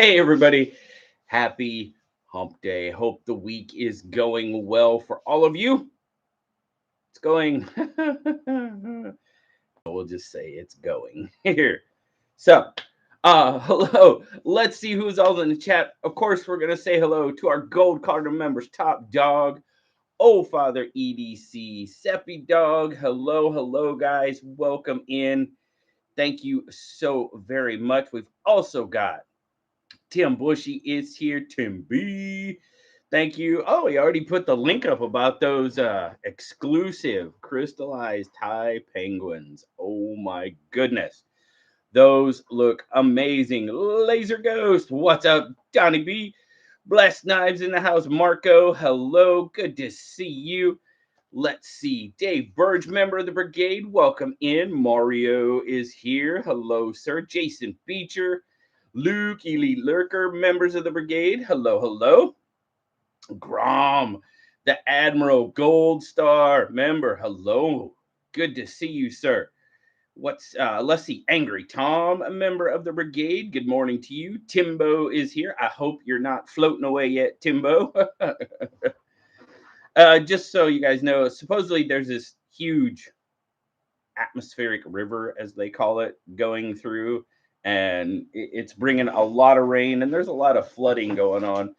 Hey, everybody. Happy hump day. Hope the week is going well for all of you. It's going, we'll just say it's going here. So, hello. Let's see who's all in the chat. Of course, we're going to say hello to our Gold Cardinal members, Top Dog, Oh Father EDC, Seppi Dog. Hello, guys. Welcome in. Thank you so very much. We've also got Tim Bushy is here. Tim B. Thank you. Oh, he already put the link up about those exclusive crystallized Thai penguins. Oh my goodness. Those look amazing. Laser Ghost. What's up, Johnny B? Blessed Knives in the house. Marco. Hello. Good to see you. Let's see. Dave Burge, member of the brigade. Welcome in. Mario is here. Hello, sir. Jason Beecher. Luke, Elite Lurker, members of the brigade. Hello. Grom, the Admiral Gold Star member. Hello. Good to see you, sir. Let's see. Angry Tom, a member of the brigade. Good morning to you. Timbo is here. I hope you're not floating away yet, Timbo. Just so you guys know, supposedly there's this huge atmospheric river, as they call it, going through, and it's bringing a lot of rain, and there's a lot of flooding going on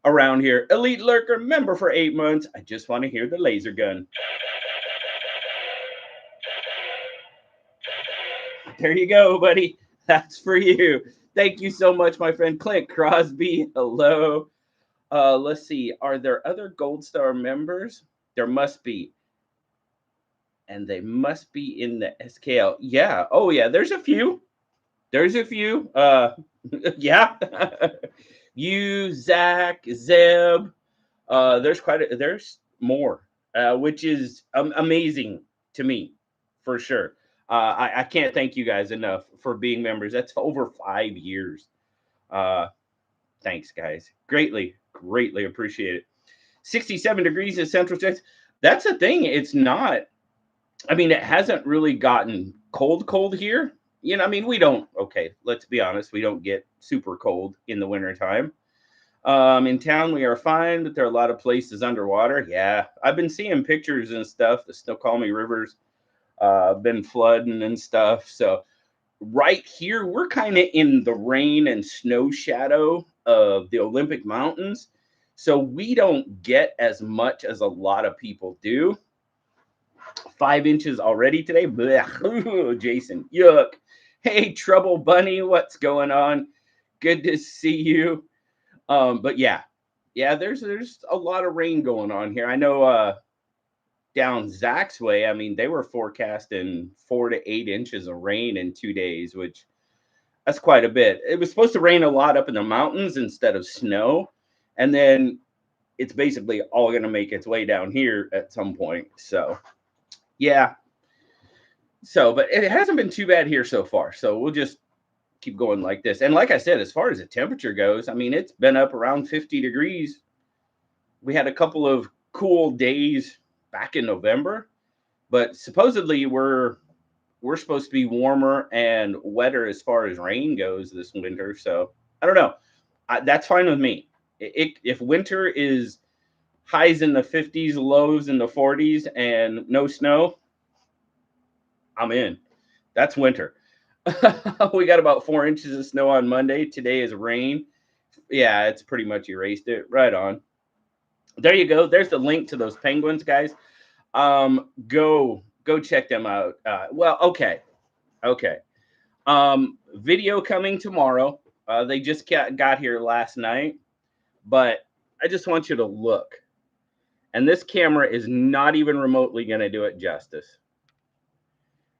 around here. Elite Lurker, member for 8 months. I just want to hear the laser gun. There you go, buddy. That's for you. Thank you so much, my friend Clint Crosby. Hello. Let's see. Are there other Gold Star members? There must be. And they must be in the SKL. Yeah. Oh, yeah. There's a few. Yeah. You, Zach, Zeb. There's more, which is amazing to me, for sure. I can't thank you guys enough for being members. That's over 5 years. Thanks, guys. Greatly appreciate it. 67 degrees in Central Texas. That's the thing. It's not. I mean, it hasn't really gotten cold here. You know, I mean, let's be honest, we don't get super cold in the wintertime. In town, we are fine, but there are a lot of places underwater. Yeah, I've been seeing pictures and stuff. The Snoqualmie River's been flooding and stuff. So right here, we're kind of in the rain and snow shadow of the Olympic Mountains. So we don't get as much as a lot of people do. 5 inches already today. Blech. Jason, yuck. Hey, Trouble Bunny, what's going on? Good to see you. But yeah, there's a lot of rain going on here. I know down Zach's way, I mean, they were forecasting 4 to 8 inches of rain in 2 days, which that's quite a bit. It was supposed to rain a lot up in the mountains instead of snow, and then it's basically all going to make its way down here at some point. So yeah. So, but it hasn't been too bad here so far. So we'll just keep going like this. And like I said, as far as the temperature goes, I mean, it's been up around 50 degrees. We had a couple of cool days back in November, but supposedly we're supposed to be warmer and wetter as far as rain goes this winter. So I don't know. That's fine with me. If winter is highs in the 50s, lows in the 40s, and no snow, I'm in. That's winter. We got about 4 inches of snow on Monday. Today is rain. Yeah, it's pretty much erased it. Right on. There you go. There's the link to those penguins, guys. Go check them out. Okay. Video coming tomorrow. They just got here last night, but I just want you to look. And this camera is not even remotely going to do it justice.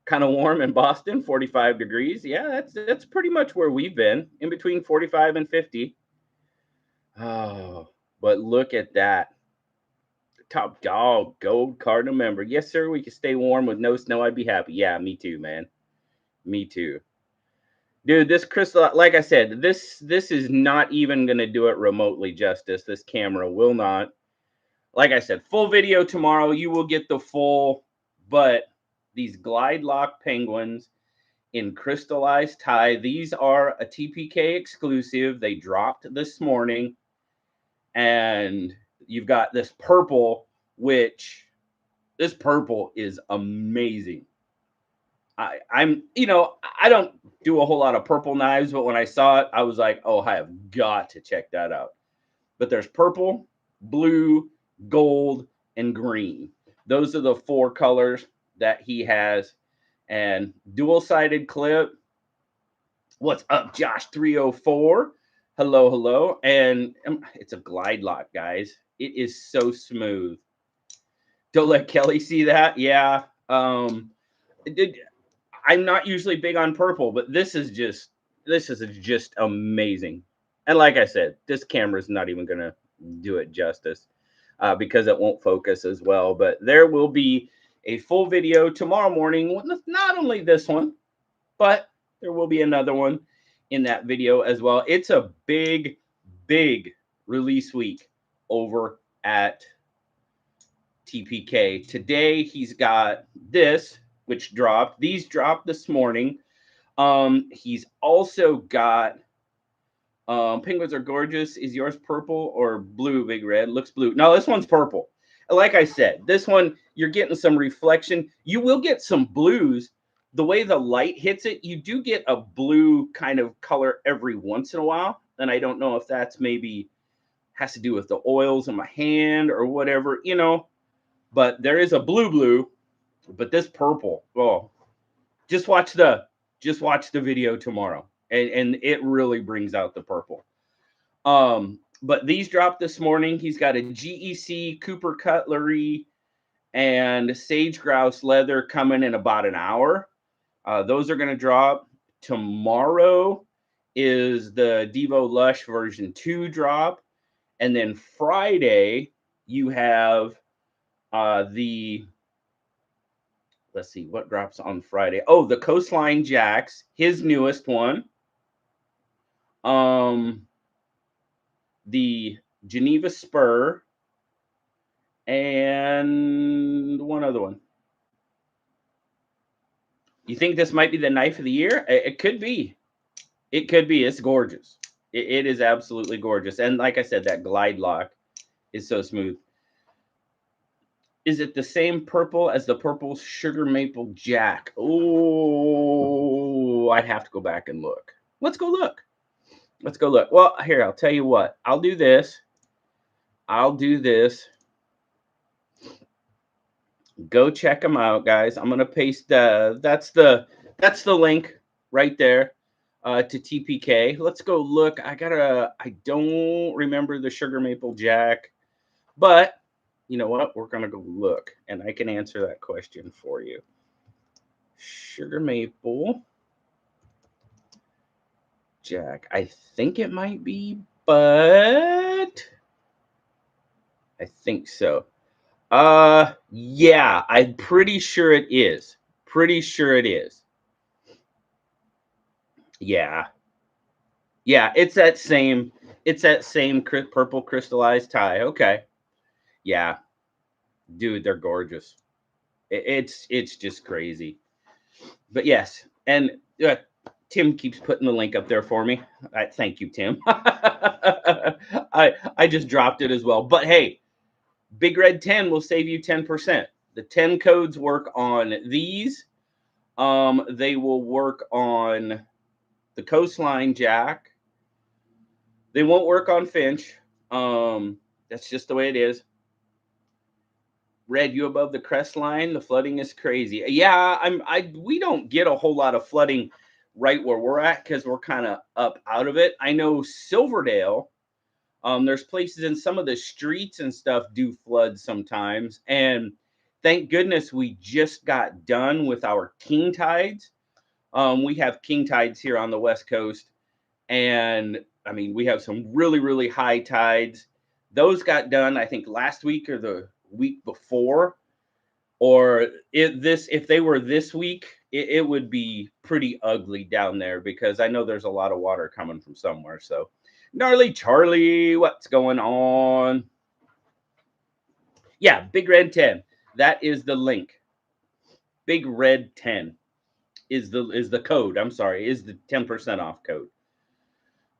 Kind of warm in Boston, 45 degrees. Yeah, that's pretty much where we've been, in between 45 and 50. Oh, but look at that. Top Dog, Gold Cardinal member. Yes, sir, we can stay warm with no snow. I'd be happy. Yeah, me too, man. Me too. Dude, this crystal, like I said, this is not even going to do it remotely justice. This camera will not. Like I said, full video tomorrow. You will get the full, but these glide lock penguins in crystallized tie. These are a TPK exclusive. They dropped this morning. And you've got this purple, which this purple is amazing. I'm, I don't do a whole lot of purple knives, but when I saw it, I was like, oh, I have got to check that out. But there's purple, blue, gold, and green. Those are the 4 colors that he has. And dual-sided clip. What's up, Josh 304? Hello, hello. And it's a glide lock, guys. It is so smooth. Don't let Kelly see that. Yeah. I'm not usually big on purple, but this is just amazing. And like I said, this camera is not even going to do it justice because it won't focus as well. But there will be a full video tomorrow morning with not only this one, but there will be another one in that video as well. It's a big release week over at TPK. Today he's got this, which dropped. These dropped this morning. He's also got Penguins Are Gorgeous. Is yours purple or blue, Big Red? Looks blue. No, this one's purple. Like I said, this one, you're getting some reflection. You will get some blues. The way the light hits it, you do get a blue kind of color every once in a while. And I don't know if that's maybe has to do with the oils in my hand or whatever, but there is a blue, but this purple, oh, just watch the video tomorrow. And it really brings out the purple. But these dropped this morning. He's got a GEC Cooper Cutlery and Sage Grouse Leather coming in about an hour. Those are going to drop. Tomorrow is the Devo Lush version 2 drop. And then Friday, you have let's see, what drops on Friday? Oh, the Coastline Jacks, his newest one. The Geneva Spur, and one other one. You think this might be the knife of the year? It could be. It could be. It's gorgeous. It is absolutely gorgeous. And like I said, that glide lock is so smooth. Is it the same purple as the purple Sugar Maple Jack? Oh, I'd have to go back and look. Let's go look. Let's go look. Well, here, I'll tell you what. I'll do this. Go check them out, guys. I'm gonna paste that's the link right there to TPK. Let's go look. I don't remember the Sugar Maple Jack, but you know what? We're gonna go look, and I can answer that question for you. Sugar Maple Jack. I think it might be, but I think so. Yeah, I'm pretty sure it is. Yeah. Yeah, it's that same purple crystallized tie. Okay. Yeah. Dude, they're gorgeous. It's just crazy. But yes, and Tim keeps putting the link up there for me. Thank you, Tim. I just dropped it as well. But hey, Big Red 10 will save you 10%. The 10 codes work on these. They will work on the Coastline Jack. They won't work on Finch. That's just the way it is. Red, you above the crest line? The flooding is crazy. Yeah, we don't get a whole lot of flooding right where we're at because we're kind of up out of it. I know Silverdale, there's places in some of the streets and stuff do flood sometimes. And thank goodness we just got done with our king tides. We have king tides here on the West Coast. And I mean, we have some really, really high tides. Those got done, I think, last week or the week before. Or if they were this week, it would be pretty ugly down there because I know there's a lot of water coming from somewhere. So, Gnarly Charlie, what's going on? Yeah, Big Red 10. That is the link. Big Red 10. is the code. I'm sorry, is the 10% off code.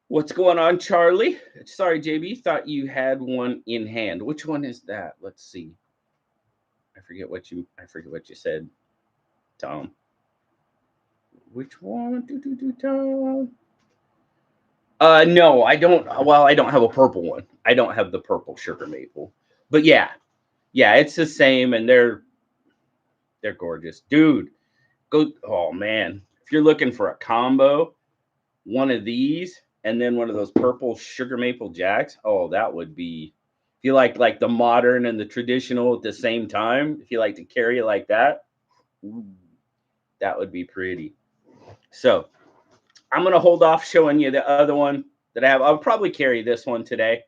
What's going on, Charlie? Sorry, JB, thought you had one in hand. Which one is that? Let's see. I forget what you said, Tom. Which one? Tom. No, I don't. Well, I don't have a purple one. I don't have the purple sugar maple. But yeah, it's the same, and they're gorgeous, dude. Go. Oh man, if you're looking for a combo, one of these and then one of those purple sugar maple jacks. Oh, that would be. If you like the modern and the traditional at the same time, if you like to carry it like that, that would be pretty. So I'm going to hold off showing you the other one that I have. I'll probably carry this one today.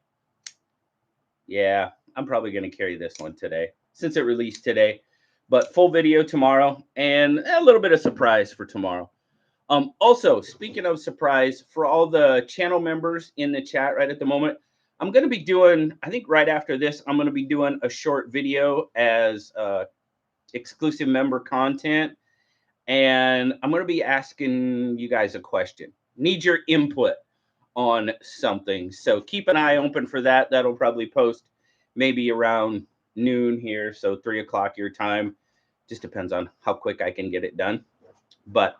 Yeah, I'm probably going to carry this one today since it released today. But full video tomorrow and a little bit of surprise for tomorrow. Also, speaking of surprise, for all the channel members in the chat right at the moment, I'm going to be doing, I think right after this, I'm going to be doing a short video as exclusive member content. And I'm going to be asking you guys a question. Need your input on something. So keep an eye open for that. That'll probably post maybe around noon here. So 3 o'clock your time. Just depends on how quick I can get it done. But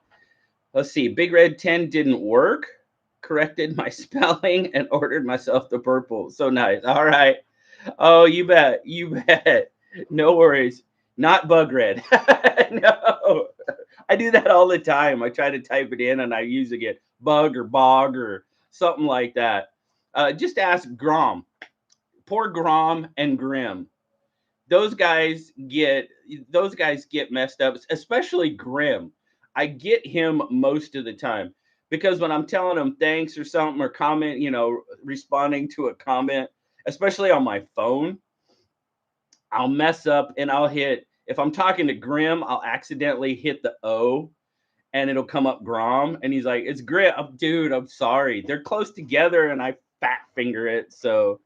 let's see. Big Red 10 didn't work. Corrected my spelling and ordered myself the purple. So nice. All right. Oh, you bet. You bet. No worries. Not bug red. No. I do that all the time. I try to type it in and I usually get bug or bog or something like that. Just ask Grom. Poor Grom and Grim. Those guys get messed up, especially Grim. I get him most of the time because when I'm telling him thanks or something or comment, responding to a comment, especially on my phone, I'll mess up and I'll hit, if I'm talking to Grim, I'll accidentally hit the O and it'll come up Grom. And he's like, it's Grim. Dude, I'm sorry. They're close together and I fat finger it. So,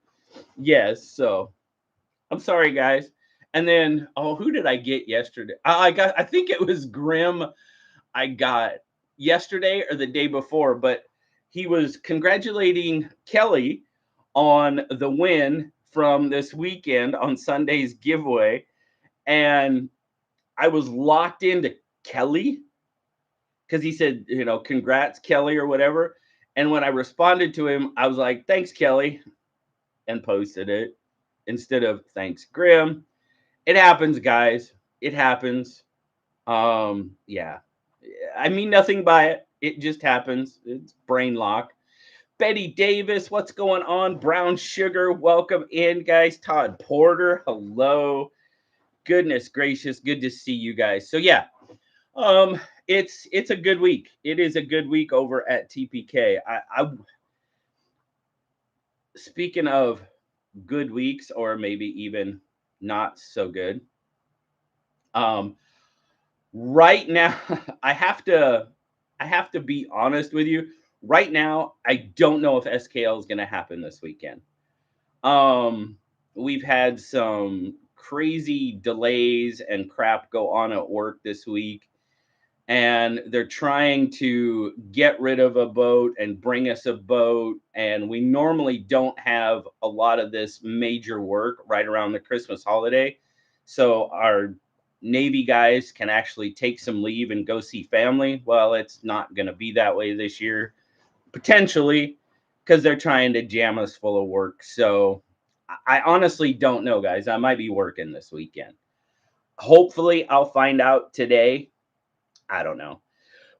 yes. So, I'm sorry, guys. And then, who did I get yesterday? I think it was Grim I got yesterday or the day before, but he was congratulating Kelly on the win from this weekend on Sunday's giveaway. And I was locked into Kelly because he said, congrats, Kelly, or whatever. And when I responded to him, I was like, thanks, Kelly, and posted it instead of thanks, Grim. It happens, guys. It happens. Yeah. I mean nothing by it. It just happens. It's brain lock. Betty Davis, what's going on? Brown Sugar, welcome in, guys. Todd Porter, hello. Goodness gracious, good to see you guys. So yeah, it's a good week. It is a good week over at TPK. I speaking of good weeks, or maybe even not so good. Right now, I have to be honest with you. Right now, I don't know if SKL is going to happen this weekend. We've had some crazy delays and crap go on at work this week, and they're trying to get rid of a boat and bring us a boat. And we normally don't have a lot of this major work right around the Christmas holiday. So our Navy guys can actually take some leave and go see family. Well, it's not going to be that way this year, potentially, because they're trying to jam us full of work. So I honestly don't know, guys. I might be working this weekend. Hopefully, I'll find out today. I don't know.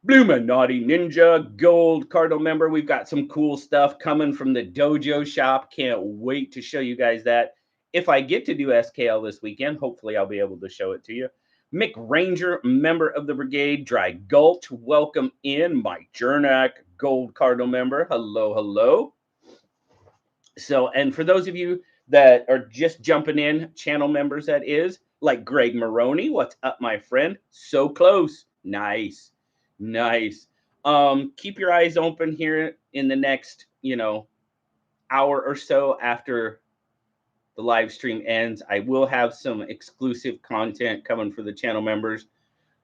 Naughty Ninja, Gold Cardinal member. We've got some cool stuff coming from the dojo shop. Can't wait to show you guys that. If I get to do SKL this weekend, hopefully I'll be able to show it to you. Mick Ranger, member of the brigade. Dry Gulch, welcome in. Mike Jernak, Gold Cardinal member. Hello, hello. So, and for those of you that are just jumping in, channel members that is, like Greg Maroney, what's up, my friend? So close. Nice. Nice. Keep your eyes open here in the next, hour or so after the live stream ends. I will have some exclusive content coming for the channel members.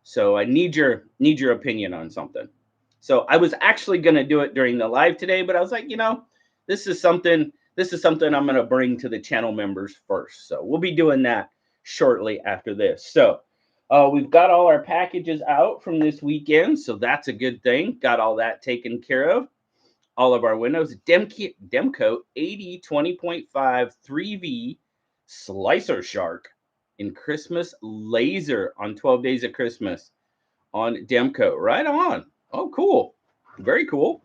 So I need your opinion on something. So I was actually going to do it during the live today, but I was like, this is something I'm going to bring to the channel members first. So we'll be doing that shortly after this. So we've got all our packages out from this weekend, so that's a good thing. Got all that taken care of. All of our windows. Demco 80/20.5 3V Slicer Shark in Christmas Laser on 12 Days of Christmas on Demco. Right on. Oh, cool. Very cool.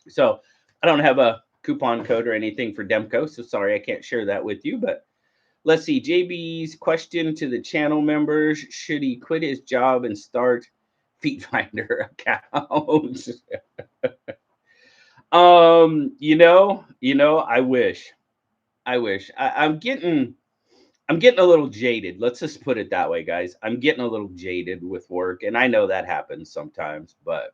So I don't have a coupon code or anything for Demco, so sorry I can't share that with you, but let's see. JB's question to the channel members: should he quit his job and start Feet Finder accounts? I wish. I'm getting a little jaded. Let's just put it that way, guys. I'm getting a little jaded with work, and I know that happens sometimes, but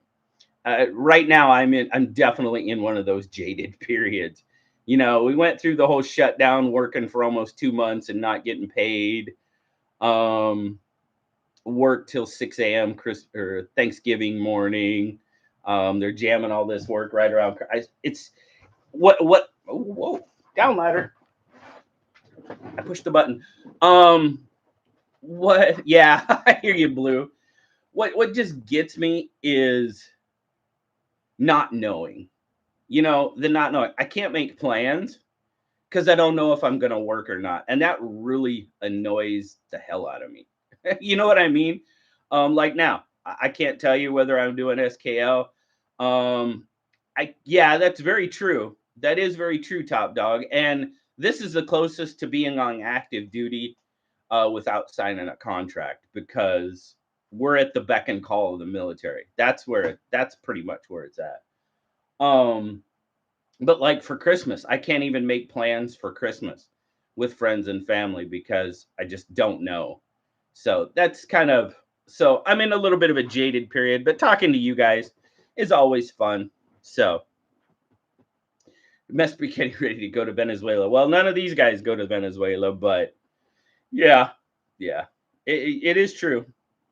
right now I'm definitely in one of those jaded periods. We went through the whole shutdown, working for almost 2 months and not getting paid. Work till 6 a.m. or Thanksgiving morning. They're jamming all this work right around. It's what? Whoa, down ladder. I pushed the button. What? Yeah, I hear you, Blue. What just gets me is not knowing. The not knowing. I can't make plans because I don't know if I'm going to work or not, and that really annoys the hell out of me. You know what I mean? Like now, I can't tell you whether I'm doing SKL. That's very true. That is very true, Top Dog. And this is the closest to being on active duty without signing a contract, because we're at the beck and call of the military. That's pretty much where it's at. But like for Christmas, I can't even make plans for Christmas with friends and family because I just don't know. So that's so I'm in a little bit of a jaded period, but talking to you guys is always fun. So must be getting ready to go to Venezuela. Well, none of these guys go to Venezuela, but yeah, it is true.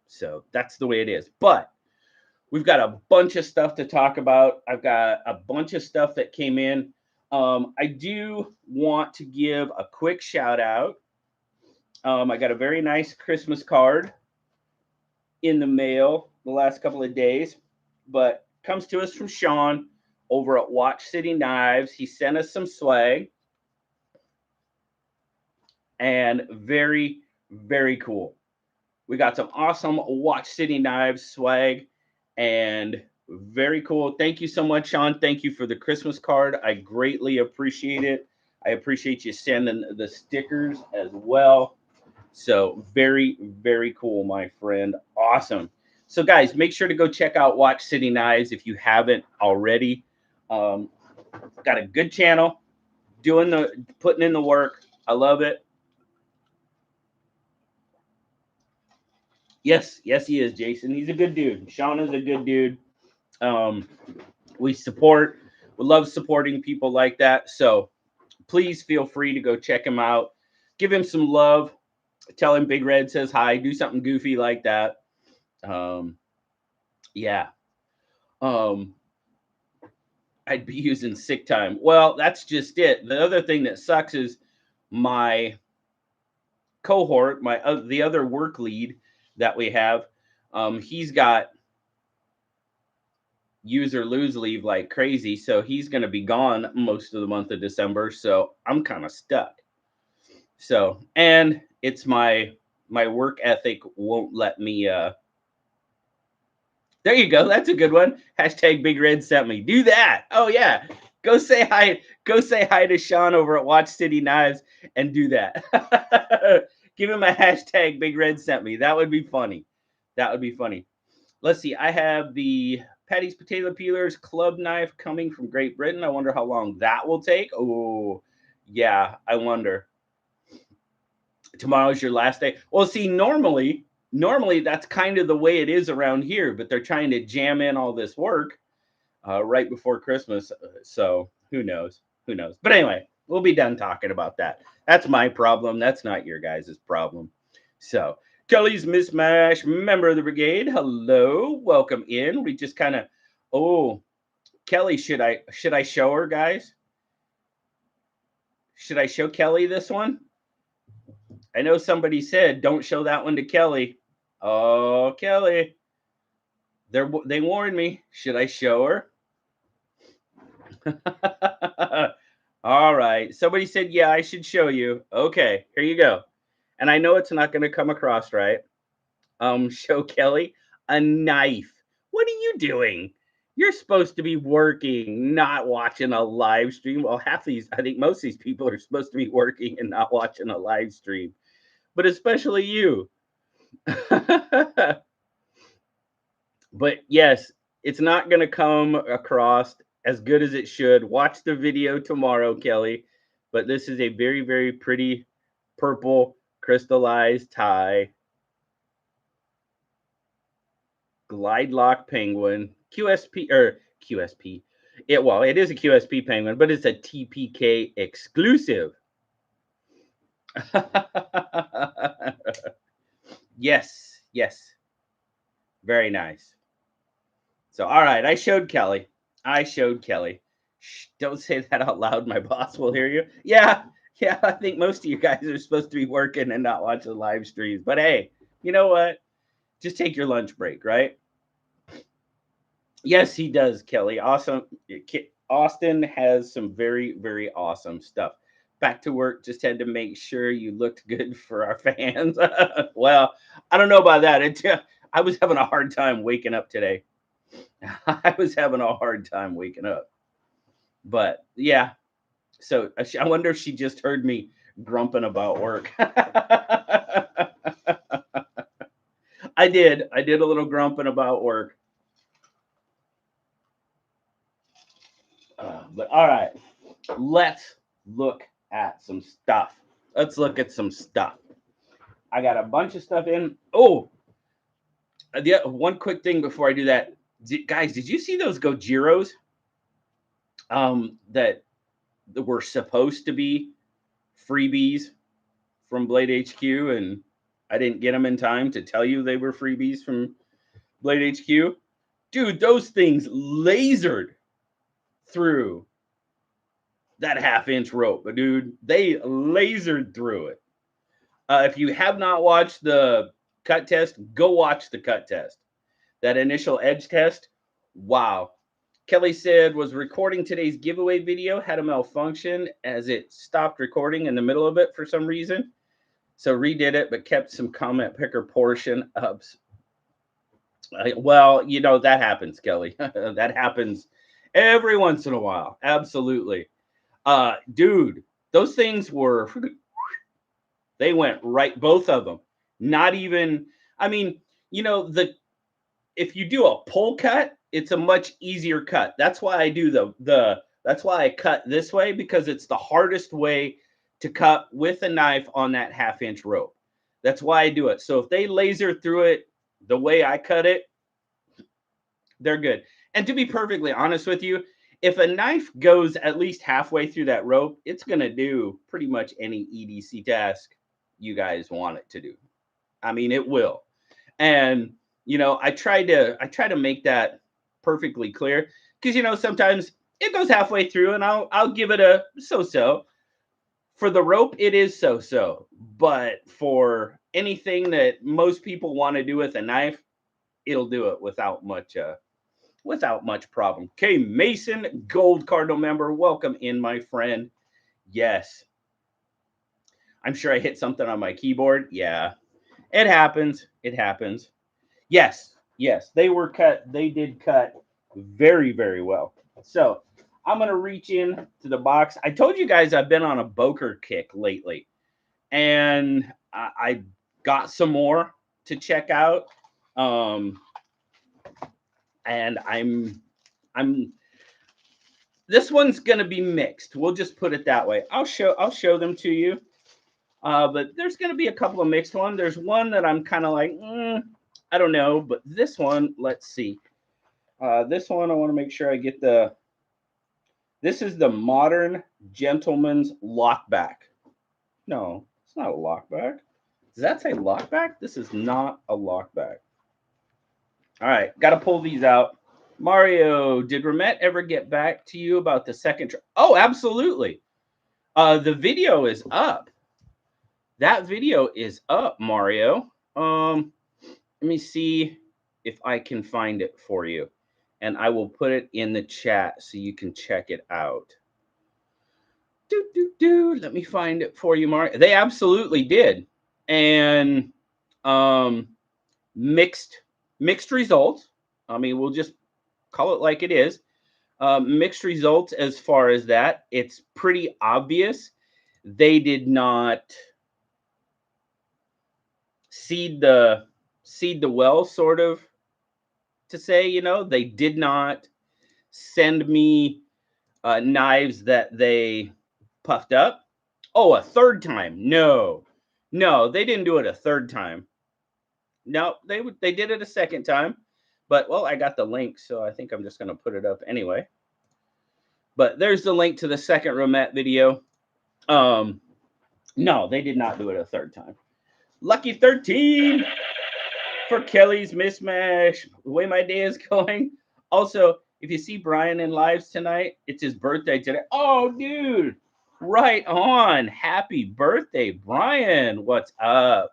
So that's the way it is. But we've got a bunch of stuff to talk about. I've got a bunch of stuff that came in. I do want to give a quick shout out. I got a very nice Christmas card in the mail the last couple of days, but comes to us from Sean over at Watch City Knives. He sent us some swag, and very, very cool. We got some awesome Watch City Knives swag, and very cool. Thank you so much, Sean. Thank you for the Christmas card. I greatly appreciate it. I appreciate you sending the stickers as well. So very, very cool, my friend. Awesome. So guys, make sure to go check out Watch City Knives if you haven't already. Got a good channel, putting in the work. I love it. Yes, he is, Jason. He's a good dude. Sean is a good dude. We love supporting people like that. So please feel free to go check him out. Give him some love. Tell him Big Red says hi. Do something goofy like that. I'd be using sick time. Well, that's just it. The other thing that sucks is my cohort, the other work lead that we have, he's got use or lose leave like crazy, so he's going to be gone most of the month of December, so I'm kind of stuck. So, and it's my work ethic won't let me there you go. That's a good one. Hashtag Big Red sent me. Do that. Oh yeah. Go say hi to Sean over at Watch City Knives and do that. Give him a hashtag Big Red sent me. That would be funny. Let's see. I have the Patty's Potato Peelers club knife coming from Great Britain. I wonder how long that will take. Oh, yeah. I wonder. Tomorrow's your last day. Well, see, normally that's kind of the way it is around here, but they're trying to jam in all this work right before Christmas. So who knows? But anyway, we'll be done talking about that. That's my problem. That's not your guys' problem. So Kelly's Mismatch, member of the brigade. Hello, welcome in. We just kind of, oh, Kelly, should I show her, guys? Should I show Kelly this one? I know somebody said don't show that one to Kelly. Oh, Kelly, they warned me. Should I show her? All right. Somebody said, yeah, I should show you. Okay, here you go. And I know it's not going to come across right. Show Kelly a knife. What are you doing? You're supposed to be working, not watching a live stream. Well, I think most of these people are supposed to be working and not watching a live stream, but especially you. But yes, it's not going to come across as good as it should. Watch the video tomorrow, Kelly. But this is a very, very pretty purple crystallized tie. Glide Lock Penguin. QSP. It is a QSP Penguin, but it's a TPK exclusive. Yes. Very nice. So, all right, I showed Kelly. Shh, don't say that out loud. My boss will hear you. Yeah, I think most of you guys are supposed to be working and not watching live streams. But hey, you know what? Just take your lunch break, right? Yes, he does, Kelly. Awesome. Austin has some very, very awesome stuff. Back to work. Just had to make sure you looked good for our fans. Well, I don't know about that. I was having a hard time waking up today. I was having a hard time waking up. But yeah, so I wonder if she just heard me grumping about work. I did a little grumping about work. But all right, let's look at some stuff. I got a bunch of stuff in. Oh, one quick thing before I do that. Guys, did you see those Gojiros that were supposed to be freebies from Blade HQ, and I didn't get them in time to tell you they were freebies from Blade HQ? Dude, those things lasered through that half-inch rope, but dude, they lasered through it. If you have not watched the cut test, go watch the cut test. That initial edge test, wow. Kelly said was recording today's giveaway video, had a malfunction as it stopped recording in the middle of it for some reason. So redid it, but kept some comment picker portion ups. Well, you know, that happens, Kelly. That happens every once in a while. Absolutely. Dude, those things were, they went right, both of them. Not even, I mean, you know, if you do a pull cut, it's a much easier cut. That's why I do that's why I cut this way, because it's the hardest way to cut with a knife on that half-inch rope. That's why I do it. So if they laser through it the way I cut it, they're good. And to be perfectly honest with you, if a knife goes at least halfway through that rope, it's going to do pretty much any EDC task you guys want it to do. I mean, it will. And you know, I try to make that perfectly clear, because you know, sometimes it goes halfway through and I'll give it a so-so. For the rope, it is so-so. But for anything that most people want to do with a knife, it'll do it without much problem. Okay, Mason, Gold Cardinal member, welcome in, my friend. Yes. I'm sure I hit something on my keyboard. Yeah. It happens. Yes, they were cut. They did cut very, very well. So I'm going to reach in to the box. I told you guys I've been on a Boker kick lately, and I got some more to check out. And I'm this one's going to be mixed. We'll just put it that way. I'll show them to you. But there's going to be a couple of mixed ones. There's one that I'm kind of like, I don't know, but this one, let's see. This one, I want to make sure I get this is the Modern Gentleman's Lockback. No, it's not a lockback. Does that say lockback? This is not a lockback. All right, got to pull these out. Mario, did Ramette ever get back to you about the second? Oh, absolutely. The video is up. That video is up, Mario. Let me see if I can find it for you, and I will put it in the chat so you can check it out. Let me find it for you, Mario. They absolutely did, and mixed results. I mean, we'll just call it like it is. Mixed results as far as that. It's pretty obvious they did not seed the well, sort of, to say, you know, they did not send me knives that they puffed up. Oh, a third time? No, they didn't do it a third time. No, they did it a second time. But, well, I got the link, so I think I'm just going to put it up anyway. But there's the link to the second Ramette video. No, they did not do it a third time. Lucky 13 for Kelly's mismatch. The way my day is going. Also, if you see Brian in lives tonight, it's his birthday today. Oh, dude, right on. Happy birthday, Brian. What's up?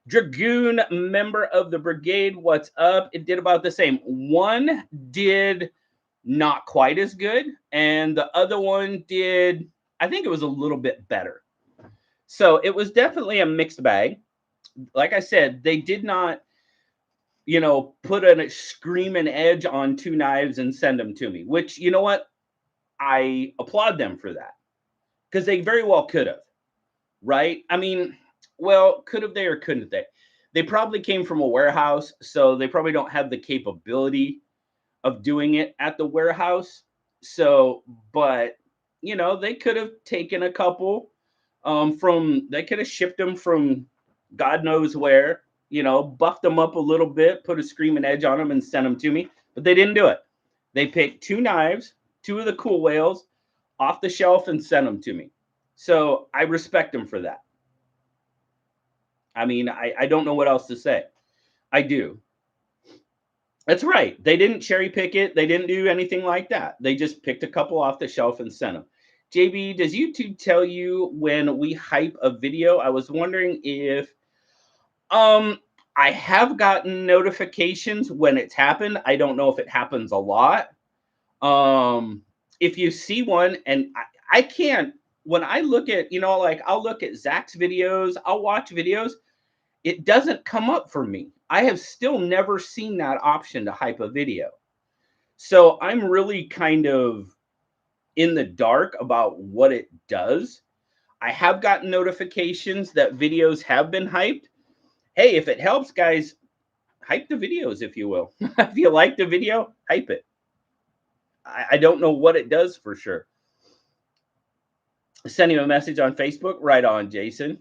Dragoon, member of the brigade, what's up? It did about the same. One did not quite as good, and the other one did, I think it was a little bit better. So it was definitely a mixed bag. Like I said, they did not, you know, put a screaming edge on two knives and send them to me, which, you know what? I applaud them for that, because they very well could have, right? I mean, well, could have they or couldn't they? They probably came from a warehouse, so they probably don't have the capability of doing it at the warehouse. So, but, you know, they could have taken a couple they could have shipped them from God knows where, you know, buffed them up a little bit, put a screaming edge on them and sent them to me. But they didn't do it. They picked two knives, two of the cool whales off the shelf and sent them to me. So I respect them for that. I mean, I don't know what else to say. I do. That's right. They didn't cherry pick it. They didn't do anything like that. They just picked a couple off the shelf and sent them. JB, does YouTube tell you when we hype a video? I was wondering if I have gotten notifications when it's happened. I don't know if it happens a lot. If you see one, and I can't, when I look at, you know, like I'll look at Zach's videos, I'll watch videos, it doesn't come up for me. I have still never seen that option to hype a video. So I'm really kind of in the dark about what it does. I have gotten notifications that videos have been hyped. Hey, if it helps, guys, hype the videos, if you will. If you like the video, hype it. I don't know what it does for sure. Sending a message on Facebook, right on, Jason.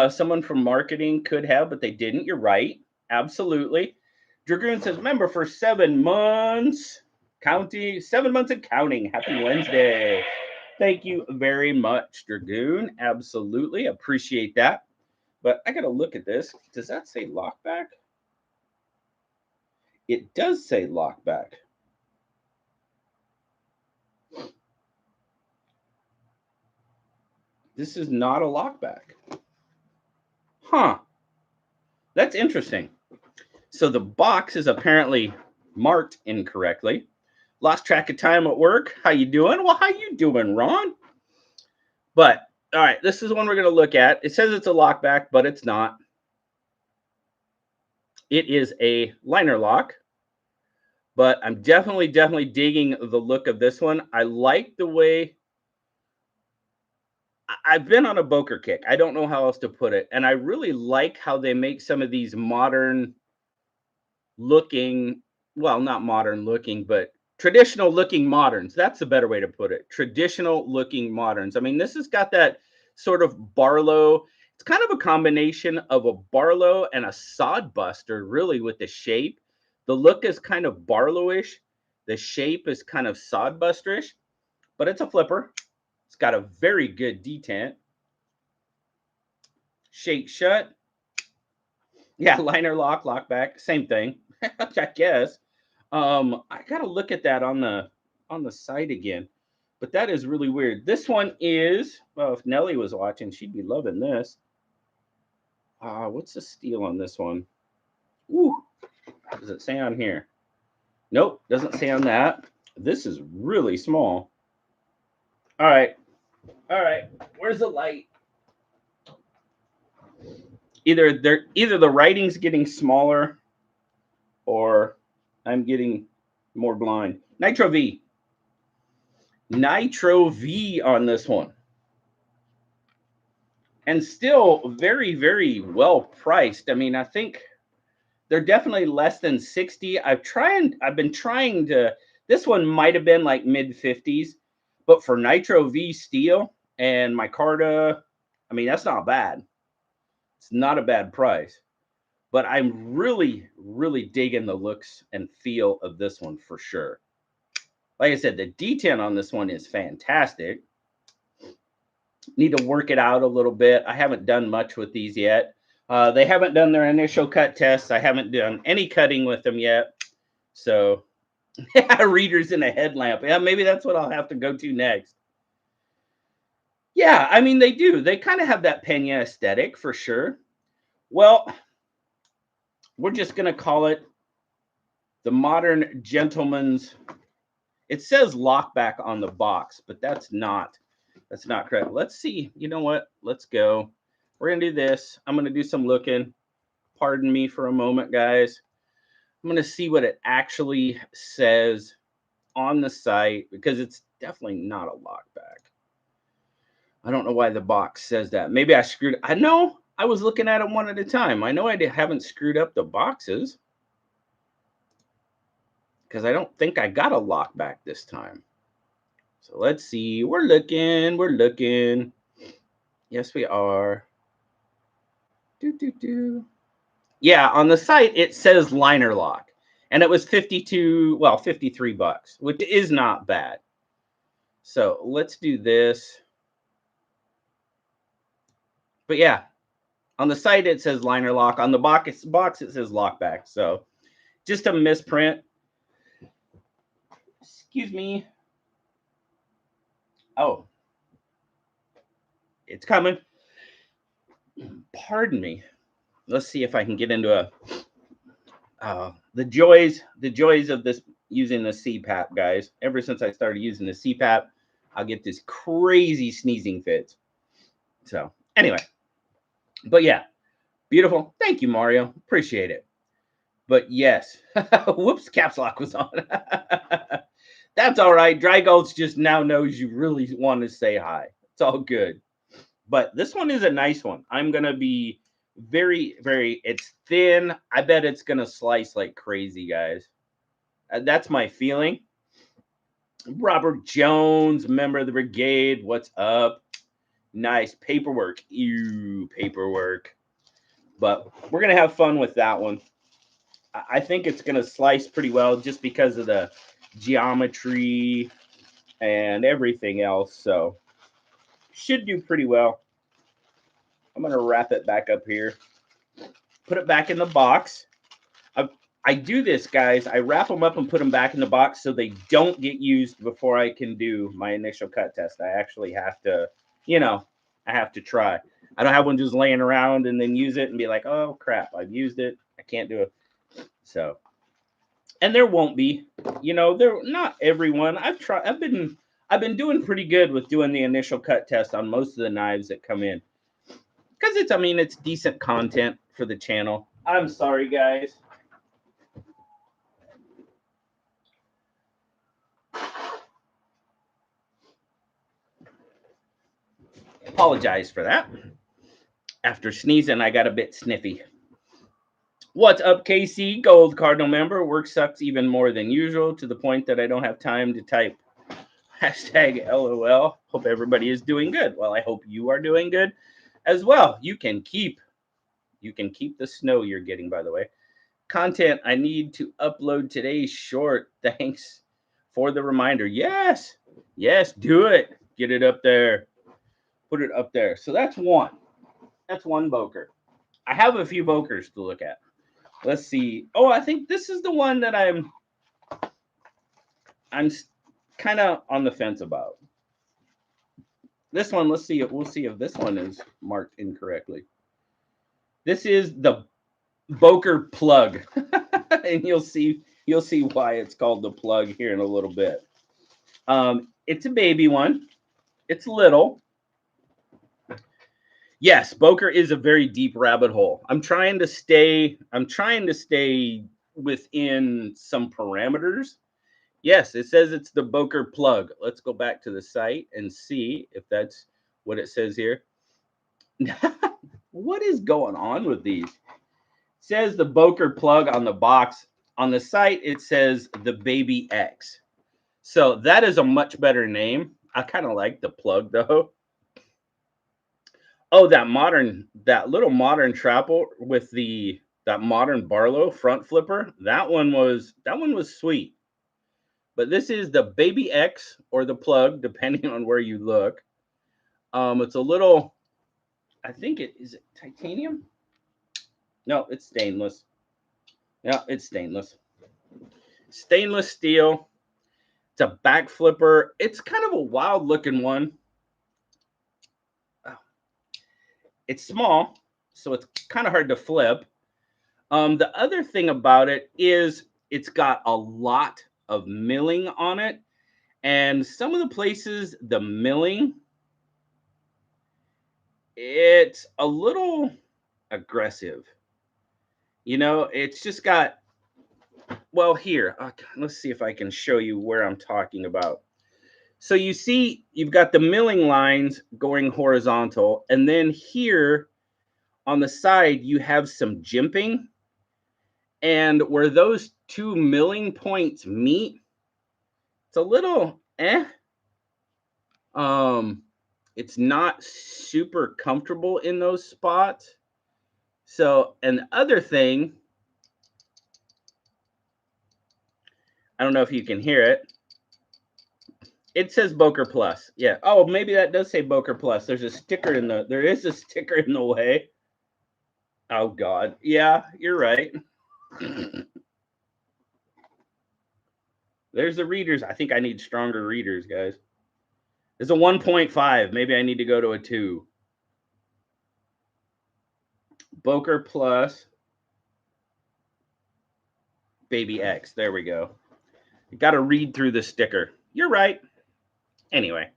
Someone from marketing could have, but they didn't. You're right. Absolutely. Dragoon says, member for 7 months. Counting, 7 months and counting. Happy Wednesday. Thank you very much, Dragoon. Absolutely. Appreciate that. But I got to look at this. Does that say lockback? It does say lockback. This is not a lockback. Huh. That's interesting. So the box is apparently marked incorrectly. Lost track of time at work. How you doing? Well, how you doing, Ron? But, all right, this is one we're going to look at. It says it's a lockback, but it's not. It is a liner lock. But I'm definitely digging the look of this one. I like the way... I've been on a Boker kick. I don't know how else to put it. And I really like how they make some of these modern looking, well, not modern looking, but traditional looking moderns. That's a better way to put it. Traditional looking moderns. I mean, this has got that sort of Barlow. It's kind of a combination of a Barlow and a Sodbuster, really, with the shape. The look is kind of Barlowish. The shape is kind of Sodbusterish, but it's a flipper. It's got a very good detent. shake shut. Yeah, liner lock, lock back, same thing. I guess. I gotta look at that on the site again. But that is really weird. This one is, well, if Nelly was watching, she'd be loving this. What's the steel on this one? Ooh, what does it say on here? Nope, doesn't say on that. This is really small. All right. Where's the light? Either the writing's getting smaller or I'm getting more blind. Nitro V on this one. And still very, very well priced. I mean, I think they're definitely less than 60. I've been trying to, this one might have been like mid 50s, but for Nitro V steel and micarta, I mean, that's not bad. It's not a bad price, but I'm really, really digging the looks and feel of this one for sure. Like I said, the D10 on this one is fantastic. Need to work it out a little bit. I haven't done much with these yet. They haven't done their initial cut tests. I haven't done any cutting with them yet. So, readers in a headlamp. Yeah, maybe that's what I'll have to go to next. Yeah, I mean, they do. They kind of have that Pena aesthetic for sure. Well, we're just going to call it the modern gentleman's. It says lockback on the box, but that's not correct. Let's see. You know what? Let's go. We're going to do this. I'm going to do some looking. Pardon me for a moment, guys. I'm going to see what it actually says on the site because it's definitely not a lockback. I don't know why the box says that. Maybe I screwed. I know I was looking at them one at a time. I know I haven't screwed up the boxes because I don't think I got a lockback this time. So let's see. We're looking. Yes, we are. Yeah, on the site it says liner lock, and it was 53 bucks, which is not bad. So let's do this. But yeah, on the site it says liner lock. On the box it says lockback. So just a misprint. Excuse me. Oh, it's coming. Pardon me. Let's see if I can get into the joys of this using the CPAP, guys. Ever since I started using the CPAP, I'll get this crazy sneezing fits. So anyway, but yeah, beautiful. Thank you, Mario. Appreciate it. But yes, whoops, caps lock was on. That's all right. Dry Gulch just now knows you really want to say hi. It's all good. But this one is a nice one. I'm going to be very, very, it's thin. I bet it's going to slice like crazy, guys. That's my feeling. Robert Jones, member of the brigade. What's up? Nice paperwork. Ew, paperwork. But we're going to have fun with that one. I think it's going to slice pretty well just because of the geometry and everything else. So should do pretty well. I'm going to wrap it back up here. Put it back in the box. I do this, guys. I wrap them up and put them back in the box so they don't get used before I can do my initial cut test. I actually have to, I have to try. I don't have one just laying around and then use it and be like, oh, crap, I've used it. I can't do it. So, and there won't be, there not everyone. I've been doing pretty good with doing the initial cut test on most of the knives that come in. Because it's decent content for the channel. I'm sorry, guys. Apologize for that. After sneezing, I got a bit sniffy. What's up, KC? Gold Cardinal member. Work sucks even more than usual to the point that I don't have time to type #LOL. Hope everybody is doing good. Well, I hope you are doing good as well. You can keep the snow you're getting, by the way. Content I need to upload today's short. Thanks for the reminder. Yes, do it. Get it up there. Put it up there. So that's one. That's one Boker. I have a few Bokers to look at. Let's see. Oh, I think this is the one that I'm kind of on the fence about. This one, let's see. We'll see if this one is marked incorrectly. This is the Boker plug, and you'll see why it's called the plug here in a little bit. It's a baby one. It's little. Yes, Boker is a very deep rabbit hole. I'm trying to stay within some parameters. Yes, it says it's the Boker plug. Let's go back to the site and see if that's what it says here. What is going on with these? It says the Boker plug on the box. On the site, it says the Baby X. So that is a much better name. I kind of like the plug though. Oh, that little modern trapple with that modern Barlow front flipper. That one was sweet. But this is the Baby X or the plug, depending on where you look. It's a little, I think is it titanium? No, it's stainless. Yeah, it's stainless. Stainless steel. It's a back flipper. It's kind of a wild looking one. It's small, so it's kind of hard to flip. The other thing about it is it's got a lot of milling on it. And some of the places, the milling, it's a little aggressive. You know, it's just got, well, here, let's see if I can show you where I'm talking about. So you see, you've got the milling lines going horizontal, and then here on the side, you have some jimping. And where those two milling points meet, it's a little it's not super comfortable in those spots. So, and the other thing, I don't know if you can hear it. It says Boker Plus. Yeah. Oh, maybe that does say Boker Plus. There is a sticker in the way. Oh God. Yeah, you're right. There's the readers. I think I need stronger readers, guys. It's a 1.5. Maybe I need to go to a 2. Boker Plus Baby X. There we go. You got to read through the sticker. You're right. Anyway,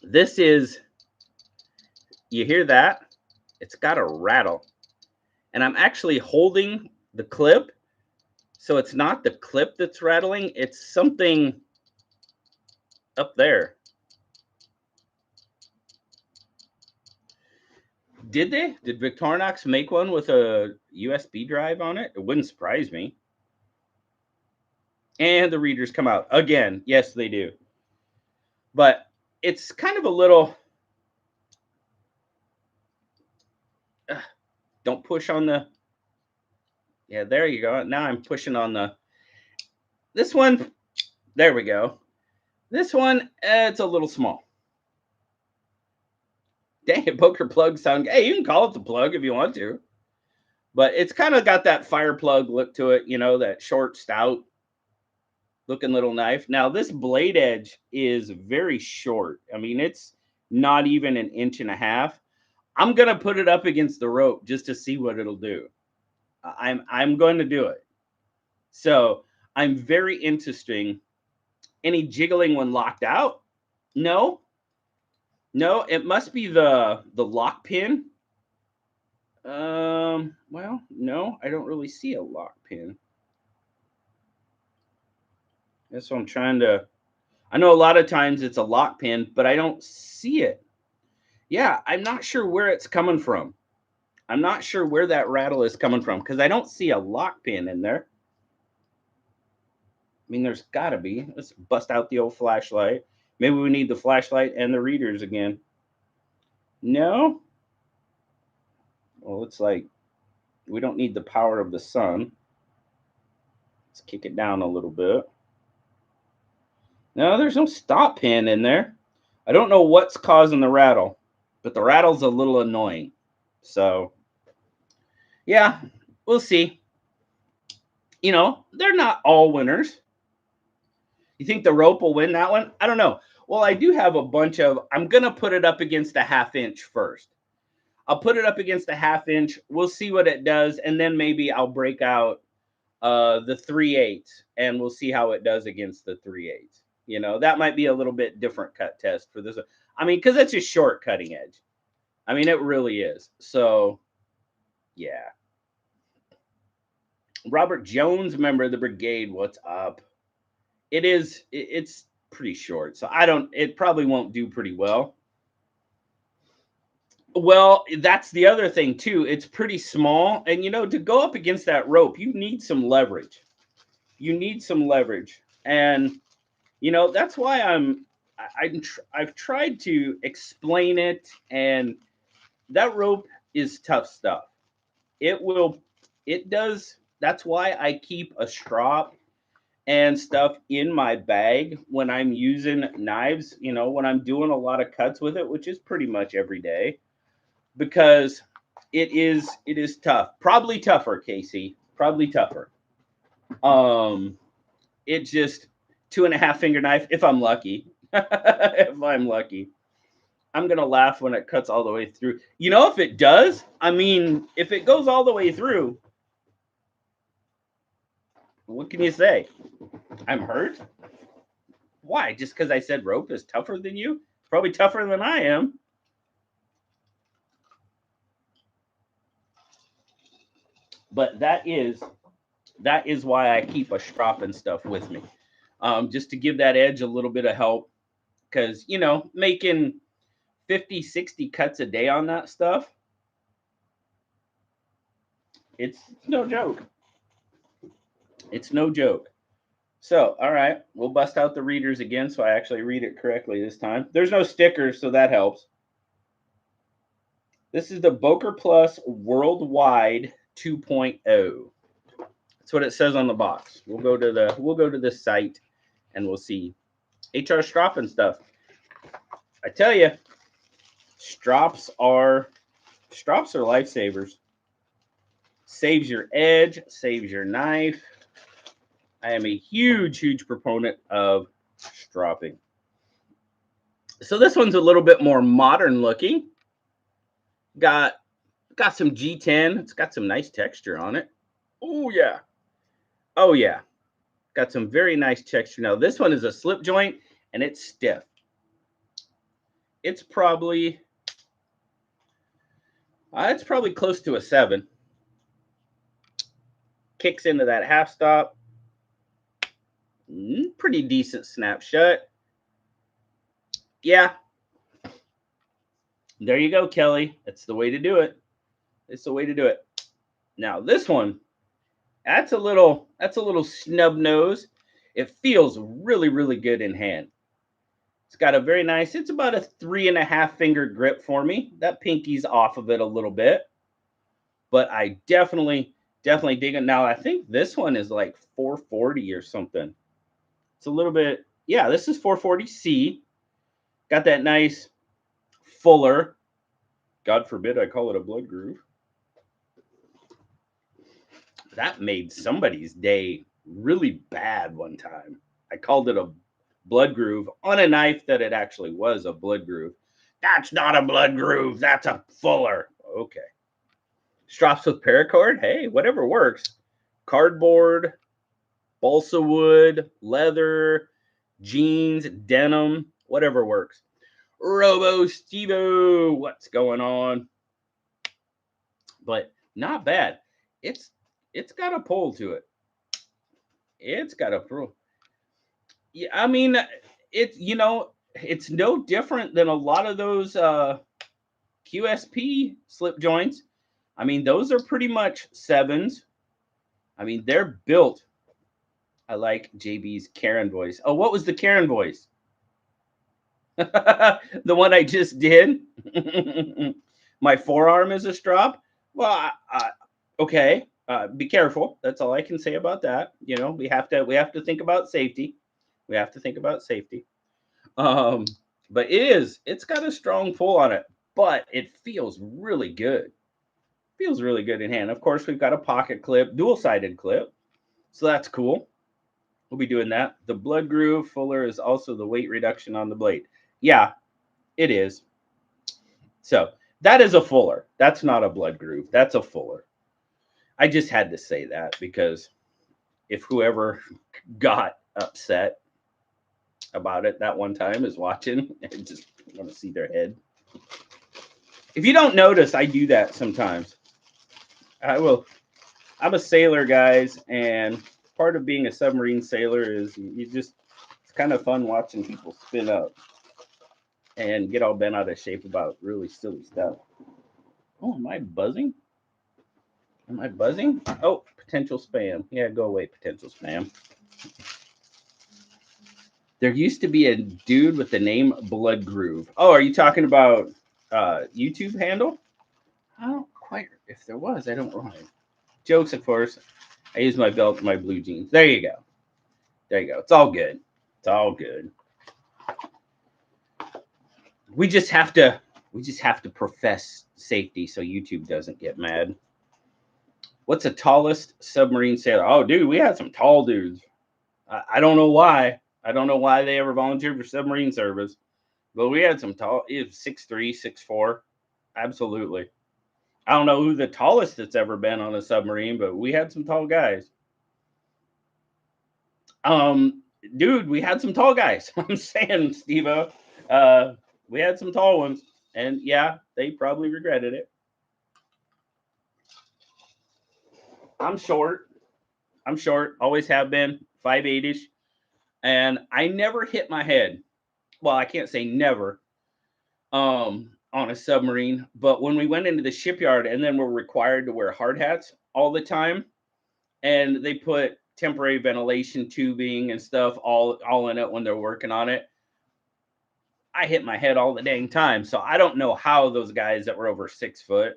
this is, you hear that? It's got a rattle. And I'm actually holding the clip. So it's not the clip that's rattling. It's something up there. Did they? Did Victorinox make one with a USB drive on it? It wouldn't surprise me. And the readers come out again. Yes, they do. But it's kind of a little, don't push on the, yeah, there you go. Now I'm pushing on this one. There we go. This one, it's a little small. Dang it, Boker plug sound. Hey, you can call it the plug if you want to. But it's kind of got that fire plug look to it, you know, that short, stout looking little knife. Now, this blade edge is very short. I mean, it's not even 1.5 inches. I'm going to put it up against the rope just to see what it'll do. I'm going to do it. So I'm very interesting. Any jiggling when locked out? No. No, it must be the lock pin. Well, no, I don't really see a lock pin. That's what I'm trying to, I know a lot of times it's a lock pin, but I don't see it. Yeah, I'm not sure where it's coming from. I'm not sure where that rattle is coming from because I don't see a lock pin in there. I mean, there's got to be. Let's bust out the old flashlight. Maybe we need the flashlight and the readers again. No? Well, it's like we don't need the power of the sun. Let's kick it down a little bit. No, there's no stop pin in there. I don't know what's causing the rattle, but the rattle's a little annoying. So, yeah, we'll see. You know, they're not all winners. You think the rope will win that one? I don't know. Well, I do have a bunch of, I'm going to put it up against a 1/2 inch first. I'll put it up against a 1/2 inch. We'll see what it does. And then maybe I'll break out the 3/8 and we'll see how it does against the 3/8. You know, that might be a little bit different cut test for this. I mean, because it's a short cutting edge. I mean, it really is. So, yeah. Robert Jones, member of the brigade, what's up? It's pretty short, so it probably won't do pretty well. Well, that's the other thing too. It's pretty small, and you know, to go up against that rope, you need some leverage. You need some leverage, and you know, that's why I've tried to explain it, and that rope is tough stuff. It does. That's why I keep a strop and stuff in my bag when I'm using knives, you know, when I'm doing a lot of cuts with it, which is pretty much every day, because it is tough. Probably tougher, Casey. Probably tougher. It's just 2.5 finger knife if I'm lucky. If I'm lucky. I'm going to laugh when it cuts all the way through. You know, if it does, I mean, if it goes all the way through, what can you say? I'm hurt? Why? Just because I said rope is tougher than you? Probably tougher than I am. But that is why I keep a strop and stuff with me. Just to give that edge a little bit of help. Because, you know, making 50, 60 cuts a day on that stuff, it's no joke. It's no joke. So, all right, we'll bust out the readers again so I actually read it correctly this time. There's no stickers, so that helps. This is the Boker Plus Worldwide 2.0. That's what it says on the box. We'll go to the site and we'll see. HR strop and stuff. I tell you, strops are lifesavers. Saves your edge, saves your knife. I am a huge proponent of stropping. So this one's a little bit more modern looking. Got some G10. It's got some nice texture on it. Oh yeah. Oh yeah. Got some very nice texture. Now this one is a slip joint and it's stiff. It's probably close to a 7. Kicks into that half stop. Pretty decent snap shut. Yeah. There you go, Kelly. That's the way to do it. It's the way to do it. Now this one, that's a little snub nose. It feels really good in hand. It's got a very nice, it's about a 3.5 finger grip for me. That pinky's off of it a little bit, but I definitely dig it. Now I think this one is like 440 or something. It's a little bit, yeah, this is 440C. Got that nice fuller, God forbid I call it a blood groove. That made somebody's day really bad one time. I called it a blood groove on a knife that it actually was a blood groove. That's not a blood groove. That's a fuller. Okay. Strops with paracord. Hey, whatever works. Cardboard, balsa wood, leather, jeans, denim, whatever works. Robo Stevie, what's going on? But not bad. It's got a pull to it. It's got a pull. Yeah, I mean, it's it's no different than a lot of those QSP slip joints. I mean, those are pretty much 7s. I mean, they're built. I like JB's Karen voice. Oh, what was the Karen voice? The one I just did. My forearm is a strop. Well, okay. Be careful. That's all I can say about that. You know, we have to think about safety. We have to think about safety. But it's got a strong pull on it. but it feels really good. Feels really good in hand. Of course, we've got a pocket clip, dual-sided clip, so that's cool. We'll be doing that. The blood groove fuller is also the weight reduction on the blade. Yeah, it is. So that is a fuller. That's not a blood groove. That's a fuller. I just had to say that because if whoever got upset about it that one time is watching, I just want to see their head. If you don't notice, I do that sometimes. I will. I'm a sailor, guys, and part of being a submarine sailor is it's kind of fun watching people spin up and get all bent out of shape about really silly stuff. Oh, am I buzzing? Am I buzzing? Oh, potential spam. Yeah, go away, potential spam. There used to be a dude with the name Blood Groove. Oh, are you talking about YouTube handle? I don't quite. If there was, I don't know. Jokes, of course. I use my belt and my blue jeans. There you go. There you go. It's all good. It's all good. We just have to profess safety so YouTube doesn't get mad. What's the tallest submarine sailor? Oh, dude, we had some tall dudes. I don't know why. I don't know why they ever volunteered for submarine service, but we had some tall. It was 6'3", 6'4". Absolutely. I don't know who the tallest that's ever been on a submarine, but we had some tall guys. Dude, we had some tall guys. I'm saying, Steve-O, we had some tall ones, and yeah, they probably regretted it. I'm short. Always have been, 5'8"ish, and I never hit my head. Well, I can't say never. On a submarine, but when we went into the shipyard and then we're required to wear hard hats all the time, and they put temporary ventilation tubing and stuff all in it when they're working on it, I hit my head all the dang time. So I don't know how those guys that were over 6 foot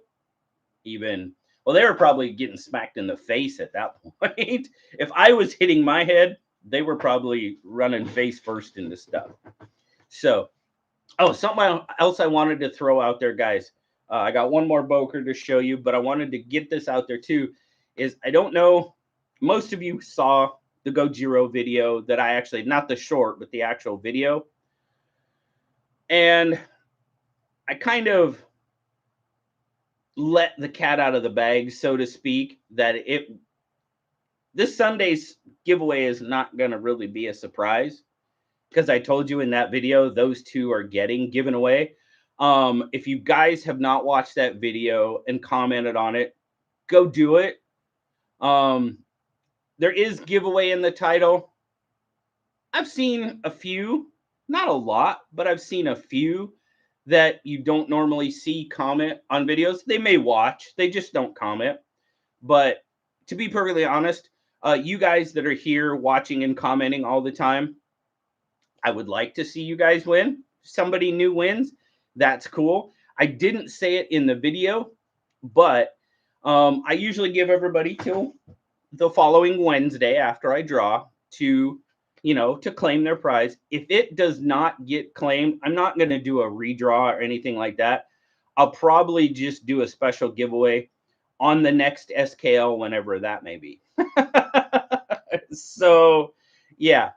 even, well, they were probably getting smacked in the face at that point. If I was hitting my head, they were probably running face first into stuff. So, oh, something else I wanted to throw out there, guys. I got one more Boker to show you, but I wanted to get this out there too. Is I don't know, most of you saw the Gojiro video that I actually, not the short, but the actual video. And I kind of let the cat out of the bag, so to speak, that this Sunday's giveaway is not going to really be a surprise, because I told you in that video, those two are getting given away. If you guys have not watched that video and commented on it, go do it. There is giveaway in the title. I've seen a few, not a lot, but I've seen a few that you don't normally see comment on videos. They may watch, they just don't comment. But to be perfectly honest, you guys that are here watching and commenting all the time, I would like to see you guys win. Somebody new wins. That's cool. I didn't say it in the video, but I usually give everybody till the following Wednesday after I draw to, to claim their prize. If it does not get claimed, I'm not going to do a redraw or anything like that. I'll probably just do a special giveaway on the next SKL, whenever that may be. So, yeah.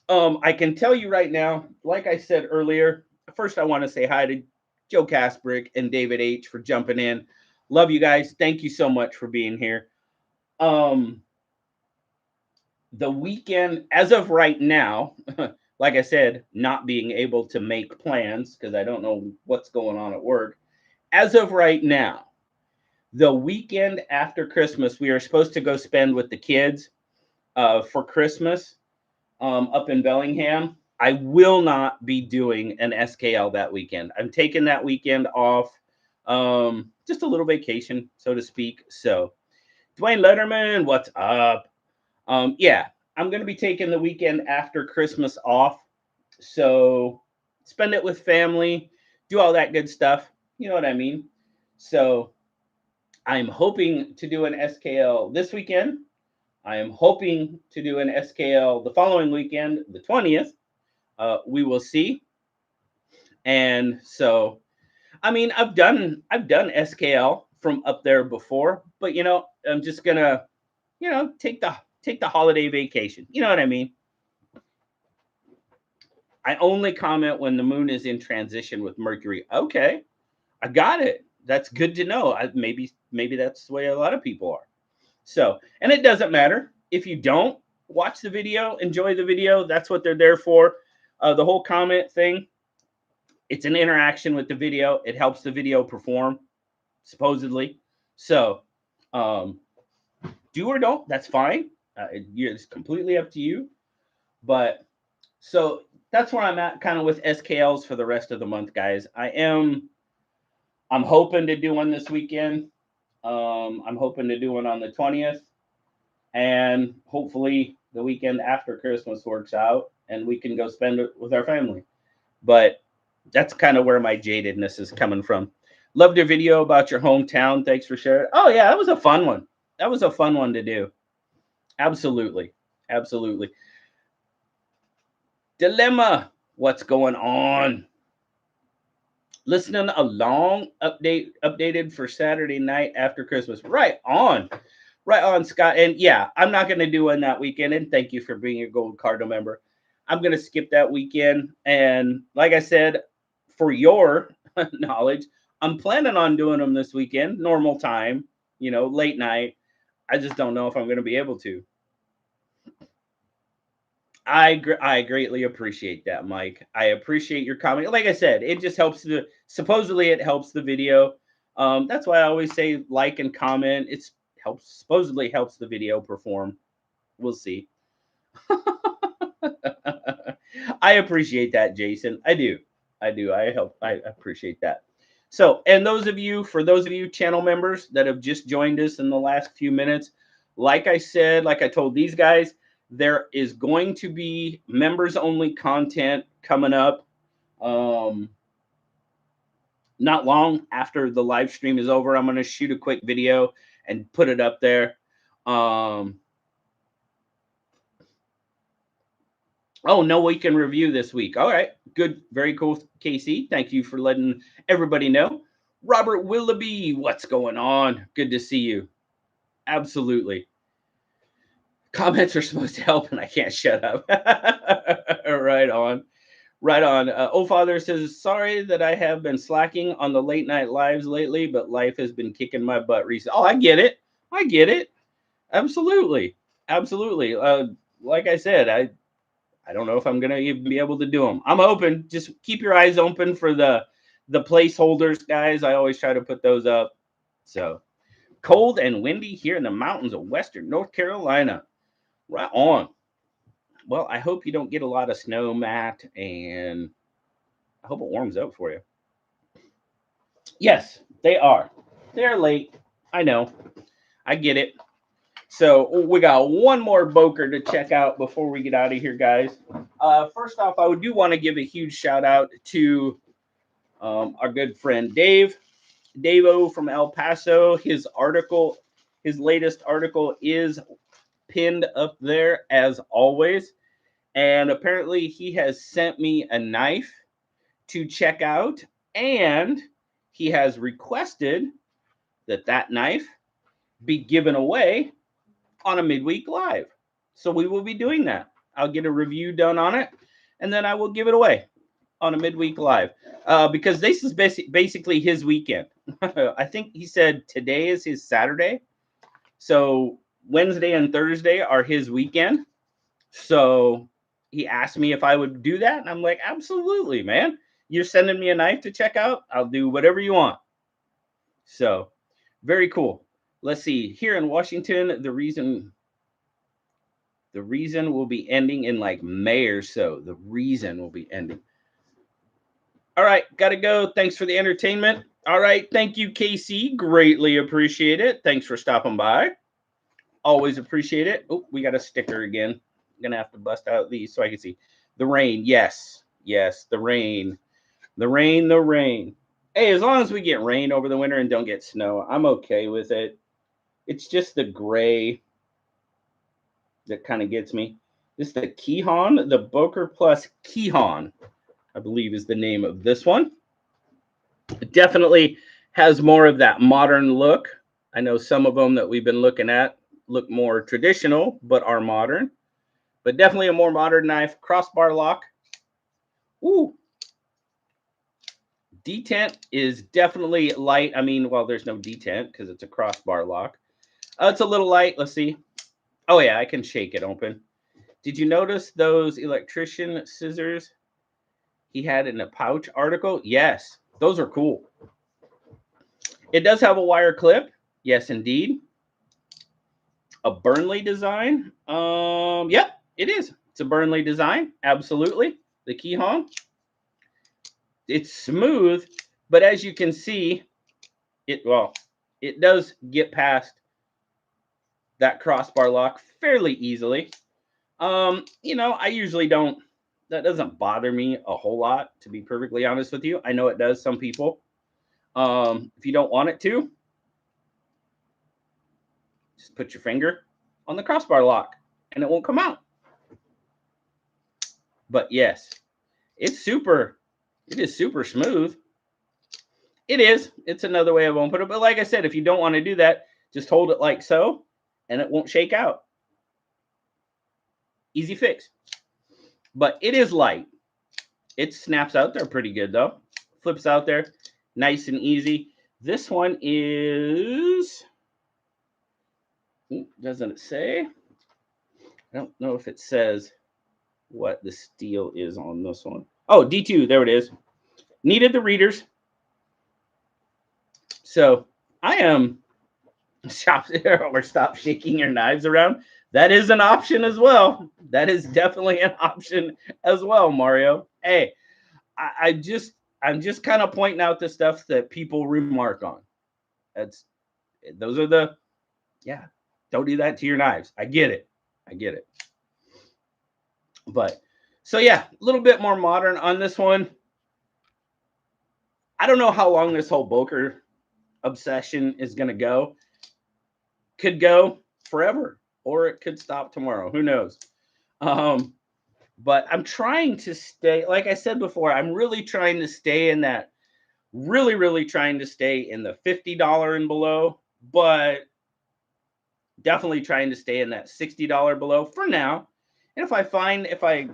I can tell you right now, like I said earlier, first I want to say hi to Joe Casbrick and David H. for jumping in. Love you guys. Thank you so much for being here. The weekend, as of right now, like I said, not being able to make plans because I don't know what's going on at work. As of right now, the weekend after Christmas, we are supposed to go spend with the kids for Christmas up in Bellingham. I will not be doing an SKL that weekend. I'm taking that weekend off, just a little vacation, so to speak. So, Dwayne Letterman, what's up? Yeah, I'm going to be taking the weekend after Christmas off. So, spend it with family, do all that good stuff. You know what I mean? So, I'm hoping to do an SKL this weekend. I am hoping to do an SKL the following weekend, the 20th. We will see. And so I mean, I've done SKL from up there before, but you know, I'm just gonna, you know, take the holiday vacation. You know what I mean? I only comment when the moon is in transition with Mercury. Okay, I got it. That's good to know. Maybe that's the way a lot of people are. So, and it doesn't matter if you don't watch the video, enjoy the video. That's what they're there for. The whole comment thing, it's an interaction with the video. It helps the video perform, supposedly. So, do or don't, that's fine. It's completely up to you. But so that's where I'm at kind of with SKLs for the rest of the month, guys. I'm hoping to do one this weekend. I'm hoping to do one on the 20th. And hopefully the weekend after Christmas works out and we can go spend it with our family. But that's kind of where my jadedness is coming from. Loved your video about your hometown. Thanks for sharing. Oh, yeah, that was a fun one. That was a fun one to do. Absolutely. Absolutely. Dilemma. What's going on? Listening along. Updated for Saturday night after Christmas. Right on. Right on, Scott. And yeah, I'm not going to do one that weekend. And thank you for being a Gold Cardinal member. I'm going to skip that weekend. And like I said, for your knowledge, I'm planning on doing them this weekend, normal time, you know, late night. I just don't know if I'm going to be able to. I greatly appreciate that, Mike. I appreciate your comment. Like I said, it just helps supposedly it helps the video. That's why I always say like and comment. It's supposedly helps the video perform. We'll see. I appreciate that, Jason. I do. I appreciate that. So, and for those of you channel members that have just joined us in the last few minutes, like I said, like I told these guys, there is going to be members only content coming up. Not long after the live stream is over, I'm going to shoot a quick video and put it up there. Oh, no weekend review this week. All right, good. Very cool, Casey. Thank you for letting everybody know. Robert Willoughby, what's going on? Good to see you. Absolutely. Comments are supposed to help, and I can't shut up. Right on. Right on. Oh, Father says, sorry that I have been slacking on the late night lives lately, but life has been kicking my butt recently. Oh, I get it. I get it. Absolutely. Absolutely. Like I said, I don't know if I'm going to even be able to do them. I'm open. Just keep your eyes open for the placeholders, guys. I always try to put those up. So cold and windy here in the mountains of Western North Carolina. Right on. Well, I hope you don't get a lot of snow, Matt, and I hope it warms up for you. Yes, they are. They're late. I know. I get it. So we got one more Boker to check out before we get out of here, guys. First off, I do want to give a huge shout out to our good friend Dave-O from El Paso. His latest article is pinned up there as always. And apparently he has sent me a knife to check out, and he has requested that knife be given away on a midweek live. So we will be doing that. I'll get a review done on it, and then I will give it away on a midweek live because this is basically his weekend. I think he said today is his Saturday. So Wednesday and Thursday are his weekend. So he asked me if I would do that, and I'm like, absolutely, man. You're sending me a knife to check out? I'll do whatever you want. So very cool. Let's see. Here in Washington, the reason will be ending in like May or so. The reason will be ending. All right, gotta go. Thanks for the entertainment. All right, thank you, KC. Greatly appreciate it. Thanks for stopping by. Always appreciate it. Oh, we got a sticker again. I'm gonna have to bust out these so I can see. The rain, yes, the rain. The rain. Hey, as long as we get rain over the winter and don't get snow, I'm okay with it. It's just the gray that kind of gets me. This is the Kihon, the Boker Plus Kihon, I believe is the name of this one. It definitely has more of that modern look. I know some of them that we've been looking at look more traditional, but are modern. But definitely a more modern knife. Crossbar lock. Ooh. Detent is definitely light. I mean, well, there's no detent because it's a crossbar lock. It's a little light. Let's see. Oh, yeah, I can shake it open. Did you notice those electrician scissors he had in a pouch article? Yes, those are cool. It does have a wire clip. Yes, indeed. A Burnley design. Yep, it is. It's a Burnley design. Absolutely. The Keyhon. It's smooth, but as you can see, it does get past that crossbar lock fairly easily. You know, I usually don't. That doesn't bother me a whole lot, to be perfectly honest with you. I know it does some people. If you don't want it to, just put your finger on the crossbar lock and it won't come out. But yes, it is super smooth. It is. It's another way I won't put it. But like I said, if you don't want to do that, just hold it like so and it won't shake out. Easy fix. But it is light. It snaps out there pretty good though. Flips out there nice and easy. This one is, doesn't it say? I don't know if it says what the steel is on this one. Oh, D2, there it is. Needed the readers. So I am stop shaking your knives around. That is an option as well. That is definitely an option as well, Mario. Hey, I'm just kind of pointing out the stuff that people remark on. Those are the, yeah, don't do that to your knives. I get it. But so yeah, a little bit more modern on this one. I don't know how long this whole Boker obsession is going to go. Could go forever, or it could stop tomorrow. Who knows? But I'm trying to stay, like I said before, I'm really trying to stay in that, really trying to stay in the $50 and below, but definitely trying to stay in that $60 below for now. And if I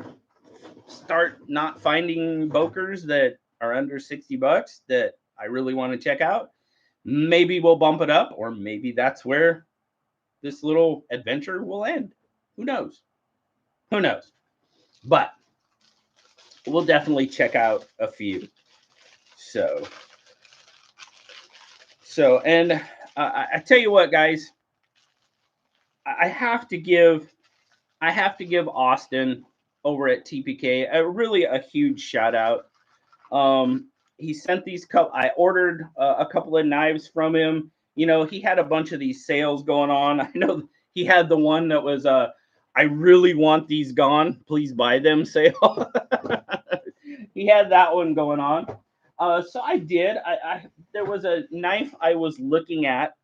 start not finding Bokers that are under 60 bucks that I really want to check out, maybe we'll bump it up, or maybe that's where this little adventure will end. Who knows? But we'll definitely check out a few. And I tell you what, guys, I have to give Austin over at TPK a huge shout out. He sent these I ordered a couple of knives from him. You know, he had a bunch of these sales going on. I know he had the one that was I really want these gone, please buy them sale. He had that one going on. So I did. There was a knife I was looking at.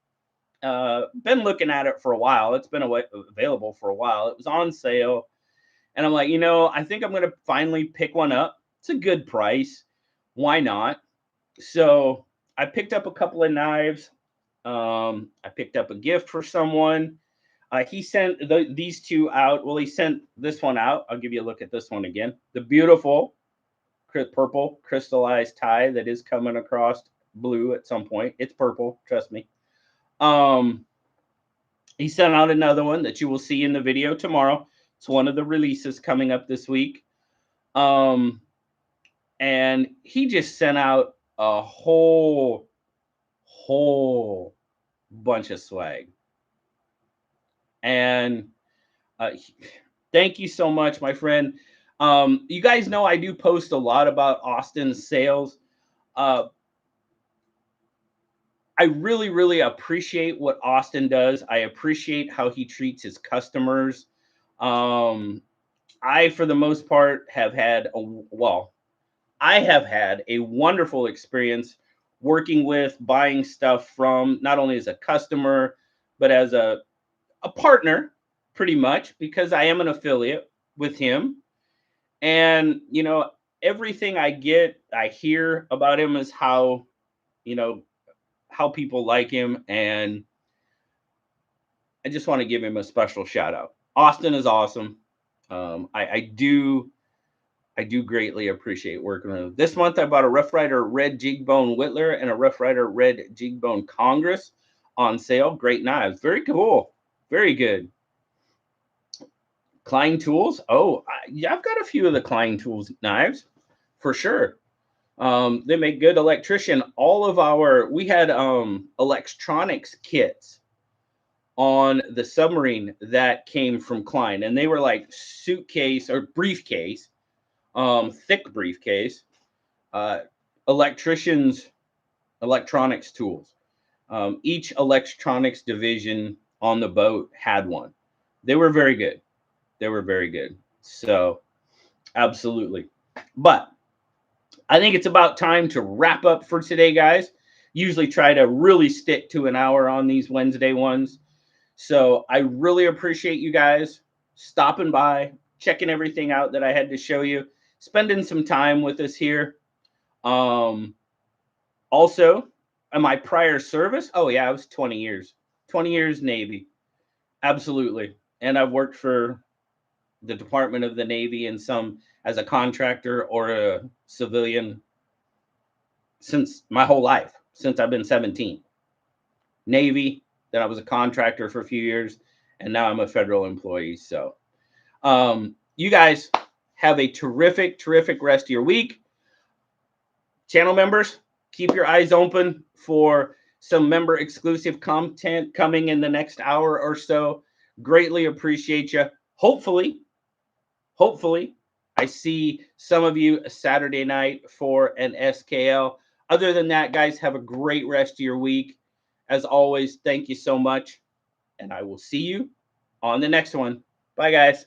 Been looking at it for a while. It's been available for a while. It was on sale. And I'm like, you know, I think I'm going to finally pick one up. It's a good price. Why not? So I picked up a couple of knives. I picked up a gift for someone. He sent these two out. Well, he sent this one out. I'll give you a look at this one again. The beautiful purple crystallized tie that is coming across blue at some point. It's purple, trust me. He sent out another one that you will see in the video tomorrow. It's one of the releases coming up this week. And he just sent out a whole bunch of swag. And thank you so much, my friend. You guys know I do post a lot about Austin's sales. I really appreciate what Austin does. I appreciate how he treats his customers. I, for the most part, have had I have had a wonderful experience working with, buying stuff from, not only as a customer, but as a partner, pretty much, because I am an affiliate with him. And, you know, everything I hear about him is how you know, how people like him, and I just want to give him a special shout out. Austin is awesome. I do greatly appreciate working with him. This month I bought a Rough Rider Red Jigbone Whittler and a Rough Rider Red Jigbone Congress on sale. Great knives. Very cool. Very good. Klein Tools. Oh, yeah, I've got a few of the Klein Tools knives for sure. They make good electrician. All of our, we had electronics kits on the submarine that came from Klein, and they were like suitcase or briefcase, thick briefcase, electricians, electronics tools. Each electronics division on the boat had one. They were very good. They were very good. So, absolutely. But I think it's about time to wrap up for today, guys. Usually try to really stick to an hour on these Wednesday ones. So I really appreciate you guys stopping by, checking everything out that I had to show you, spending some time with us here. Also, in my prior service, oh yeah, I was 20 years Navy. Absolutely. And I've worked for the Department of the Navy and some as a contractor or a civilian since my whole life, since I've been 17. Navy, then I was a contractor for a few years, and now I'm a federal employee. So you guys have a terrific rest of your week. Channel members, keep your eyes open for some member exclusive content coming in the next hour or so. Greatly appreciate you. Hopefully, I see some of you Saturday night for an SKL. Other than that, guys, have a great rest of your week. As always, thank you so much, and I will see you on the next one. Bye, guys.